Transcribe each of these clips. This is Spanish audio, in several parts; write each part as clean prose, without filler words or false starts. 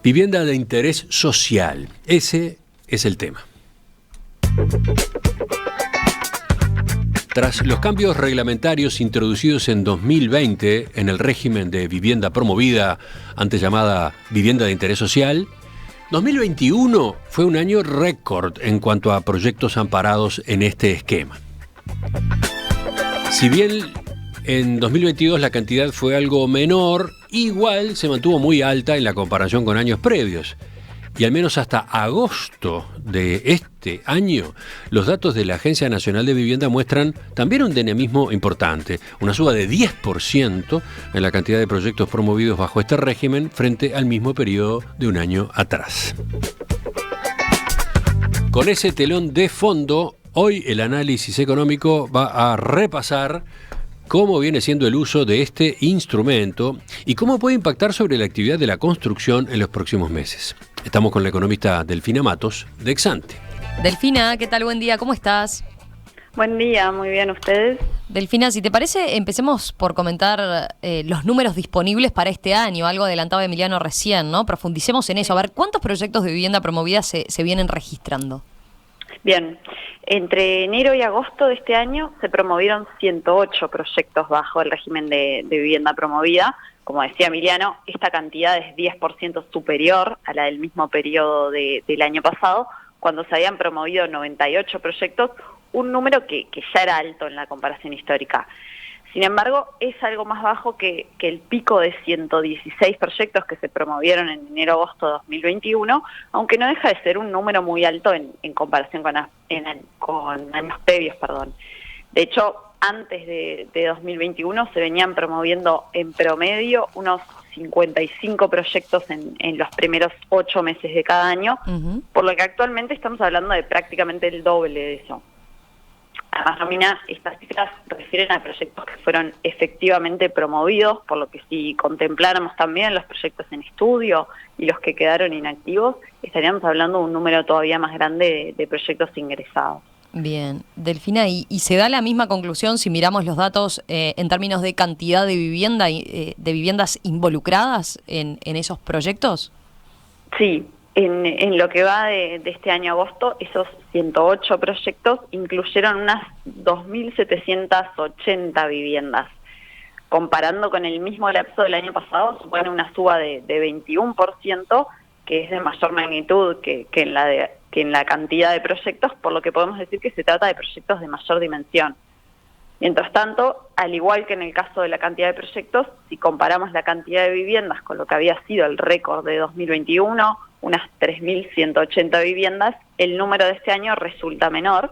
Vivienda de interés social. Ese es el tema. Tras los cambios reglamentarios introducidos en 2020 en el régimen de vivienda promovida, antes llamada vivienda de interés social, 2021 fue un año récord en cuanto a proyectos amparados en este esquema. Si bien en 2022 la cantidad fue algo menor, igual se mantuvo muy alta en la comparación con años previos. Y al menos hasta agosto de este año, los datos de la Agencia Nacional de Vivienda muestran también un dinamismo importante, una suba de 10% en la cantidad de proyectos promovidos bajo este régimen frente al mismo periodo de un año atrás. Con ese telón de fondo, hoy el análisis económico va a repasar cómo viene siendo el uso de este instrumento y cómo puede impactar sobre la actividad de la construcción en los próximos meses. Estamos con la economista Delfina Matos, de Exante. Delfina, ¿qué tal? Buen día, ¿cómo estás? Buen día, muy bien, ¿ustedes? Delfina, si te parece, empecemos por comentar los números disponibles para este año, algo adelantado Emiliano recién, ¿no? Profundicemos en eso, a ver, ¿cuántos proyectos de vivienda promovida se vienen registrando? Bien, entre enero y agosto de este año se promovieron 108 proyectos bajo el régimen de vivienda promovida. Como decía Emiliano, esta cantidad es 10% superior a la del mismo periodo del año pasado, cuando se habían promovido 98 proyectos, un número que ya era alto en la comparación histórica. Sin embargo, es algo más bajo que el pico de 116 proyectos que se promovieron en enero-agosto de 2021, aunque no deja de ser un número muy alto en comparación con años previos. De hecho, antes de 2021 se venían promoviendo en promedio unos 55 proyectos en los primeros 8 meses de cada año, por lo que actualmente estamos hablando de prácticamente el doble de eso. Además, estas cifras refieren a proyectos que fueron efectivamente promovidos, por lo que si contempláramos también los proyectos en estudio y los que quedaron inactivos, estaríamos hablando de un número todavía más grande de proyectos ingresados. Bien, Delfina, ¿y se da la misma conclusión si miramos los datos en términos de cantidad de vivienda de viviendas involucradas en esos proyectos? Sí. En lo que va de este año agosto, esos 108 proyectos incluyeron unas 2.780 viviendas. Comparando con el mismo lapso del año pasado, supone una suba de 21%, que es de mayor magnitud que en la cantidad de proyectos, por lo que podemos decir que se trata de proyectos de mayor dimensión. Mientras tanto, al igual que en el caso de la cantidad de proyectos, si comparamos la cantidad de viviendas con lo que había sido el récord de 2021, unas 3.180 viviendas, el número de este año resulta menor,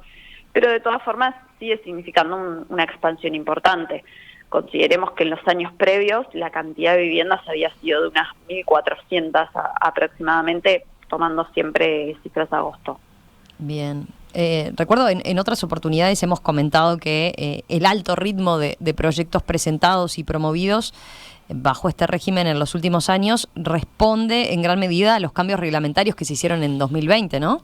pero de todas formas sigue significando una expansión importante. Consideremos que en los años previos la cantidad de viviendas había sido de unas 1.400 aproximadamente, tomando siempre cifras de agosto. Bien. Recuerdo en otras oportunidades hemos comentado que el alto ritmo de proyectos presentados y promovidos bajo este régimen en los últimos años responde en gran medida a los cambios reglamentarios que se hicieron en 2020, ¿no?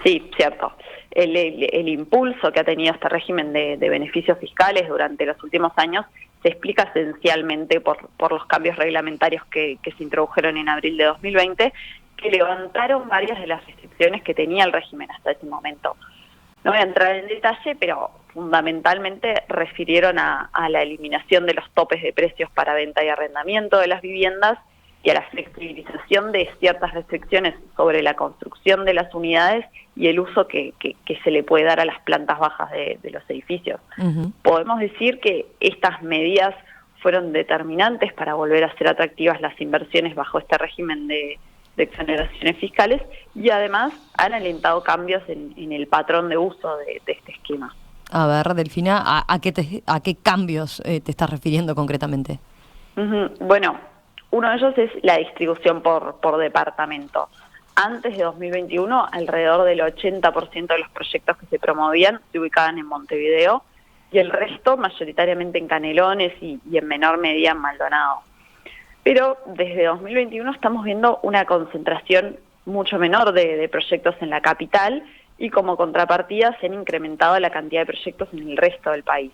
Sí, cierto. El impulso que ha tenido este régimen de beneficios fiscales durante los últimos años se explica esencialmente por los cambios reglamentarios que se introdujeron en abril de 2020, que levantaron varias de las restricciones que tenía el régimen hasta ese momento. No voy a entrar en detalle, pero fundamentalmente refirieron a la eliminación de los topes de precios para venta y arrendamiento de las viviendas y a la flexibilización de ciertas restricciones sobre la construcción de las unidades y el uso que se le puede dar a las plantas bajas de los edificios. Podemos decir que estas medidas fueron determinantes para volver a ser atractivas las inversiones bajo este régimen de exoneraciones fiscales y además han alentado cambios en el patrón de uso de este esquema. A ver, Delfina, ¿a qué cambios te estás refiriendo concretamente? Bueno, uno de ellos es la distribución por departamento. Antes de 2021, alrededor del 80% de los proyectos que se promovían se ubicaban en Montevideo y el resto mayoritariamente en Canelones y en menor medida en Maldonado. Pero desde 2021 estamos viendo una concentración mucho menor de proyectos en la capital y como contrapartida se han incrementado la cantidad de proyectos en el resto del país.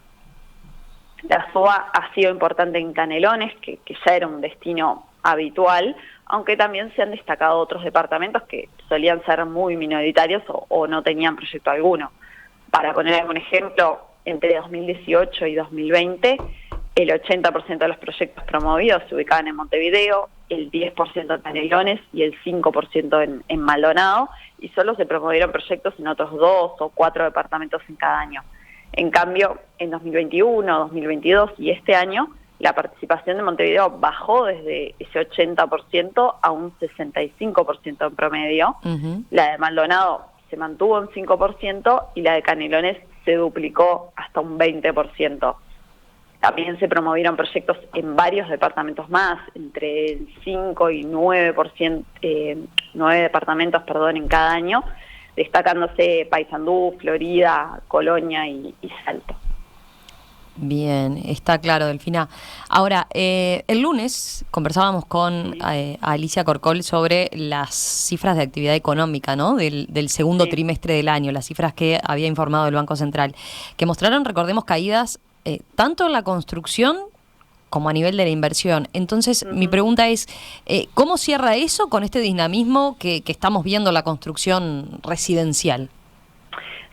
La SOA ha sido importante en Canelones, que ya era un destino habitual, aunque también se han destacado otros departamentos que solían ser muy minoritarios o no tenían proyecto alguno. Para poner algún ejemplo, entre 2018 y 2020, el 80% de los proyectos promovidos se ubicaban en Montevideo, el 10% en Canelones y el 5% en Maldonado, y solo se promovieron proyectos en otros 2 o 4 departamentos en cada año. En cambio, en 2021, 2022 y este año, la participación de Montevideo bajó desde ese 80% a un 65% en promedio. La de Maldonado se mantuvo en 5% y la de Canelones se duplicó hasta un 20%. También se promovieron proyectos en varios departamentos más, entre el 5 y 9%, 9 departamentos en cada año, destacándose Paysandú, Florida, Colonia y Salto. Bien, está claro, Delfina. Ahora, el lunes conversábamos con Alicia Corcol sobre las cifras de actividad económica, ¿no? Del segundo trimestre del año, las cifras que había informado el Banco Central, que mostraron, recordemos, caídas tanto en la construcción como a nivel de la inversión. Entonces, mi pregunta es, ¿cómo cierra eso con este dinamismo que estamos viendo en la construcción residencial?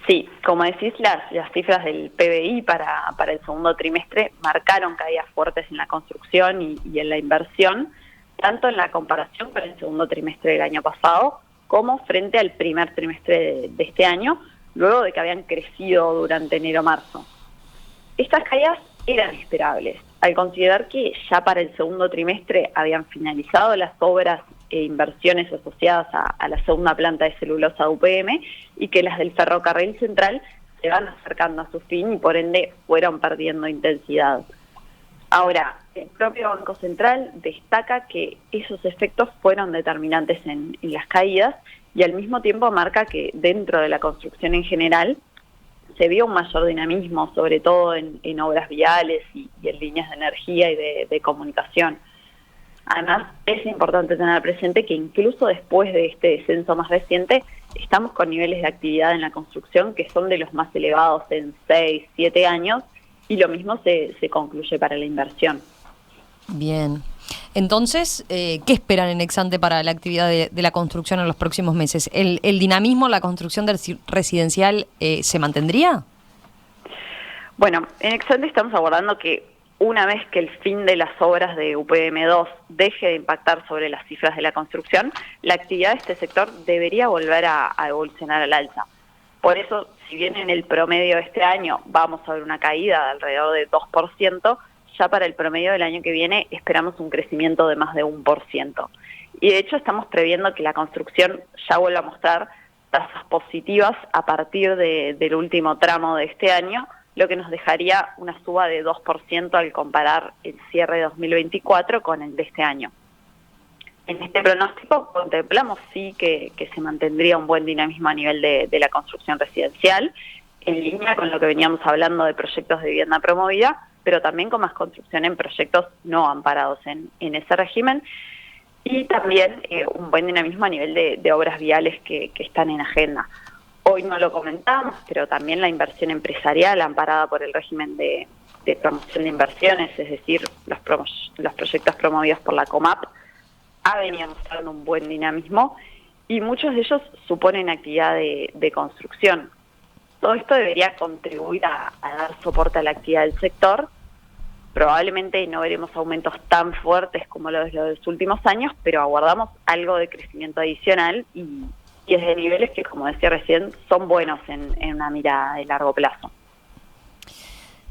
Sí, como decís, las cifras del PBI para el segundo trimestre marcaron caídas fuertes en la construcción y en la inversión, tanto en la comparación con el segundo trimestre del año pasado, como frente al primer trimestre de este año, luego de que habían crecido durante enero-marzo. Estas caídas eran esperables, al considerar que ya para el segundo trimestre habían finalizado las obras e inversiones asociadas a la segunda planta de celulosa de UPM y que las del ferrocarril central se van acercando a su fin y por ende fueron perdiendo intensidad. Ahora, el propio Banco Central destaca que esos efectos fueron determinantes en las caídas y al mismo tiempo marca que dentro de la construcción en general se vio un mayor dinamismo, sobre todo en obras viales y en líneas de energía y de comunicación. Además, es importante tener presente que incluso después de este descenso más reciente, estamos con niveles de actividad en la construcción que son de los más elevados en 6, 7 años, y lo mismo se concluye para la inversión. Bien. Entonces, ¿qué esperan en ex-ante para la actividad de la construcción en los próximos meses? ¿El dinamismo, la construcción residencial se mantendría? Bueno, en ex-ante estamos abordando que una vez que el fin de las obras de UPM2 deje de impactar sobre las cifras de la construcción, la actividad de este sector debería volver a evolucionar al alza. Por eso, si bien en el promedio de este año vamos a ver una caída de alrededor de 2%, ya para el promedio del año que viene esperamos un crecimiento de más de 1%. Y de hecho estamos previendo que la construcción ya vuelva a mostrar tasas positivas a partir del último tramo de este año, lo que nos dejaría una suba de 2% al comparar el cierre de 2024 con el de este año. En este pronóstico contemplamos sí que se mantendría un buen dinamismo a nivel de la construcción residencial, en línea con lo que veníamos hablando de proyectos de vivienda promovida, pero también con más construcción en proyectos no amparados en ese régimen, y también un buen dinamismo a nivel de obras viales que están en agenda. Hoy no lo comentamos, pero también la inversión empresarial amparada por el régimen de promoción de inversiones, es decir, los proyectos promovidos por la COMAP, ha venido mostrando un buen dinamismo y muchos de ellos suponen actividad de construcción. Todo esto debería contribuir a dar soporte a la actividad del sector. Probablemente no veremos aumentos tan fuertes como los de los últimos años, pero aguardamos algo de crecimiento adicional y es de niveles que, como decía recién, son buenos en una mirada de largo plazo.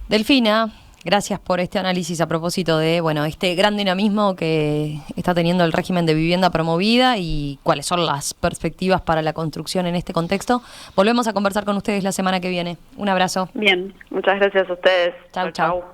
Delfina, gracias por este análisis a propósito de este gran dinamismo que está teniendo el régimen de vivienda promovida y cuáles son las perspectivas para la construcción en este contexto. Volvemos a conversar con ustedes la semana que viene. Un abrazo. Bien, muchas gracias a ustedes. Chau, chau.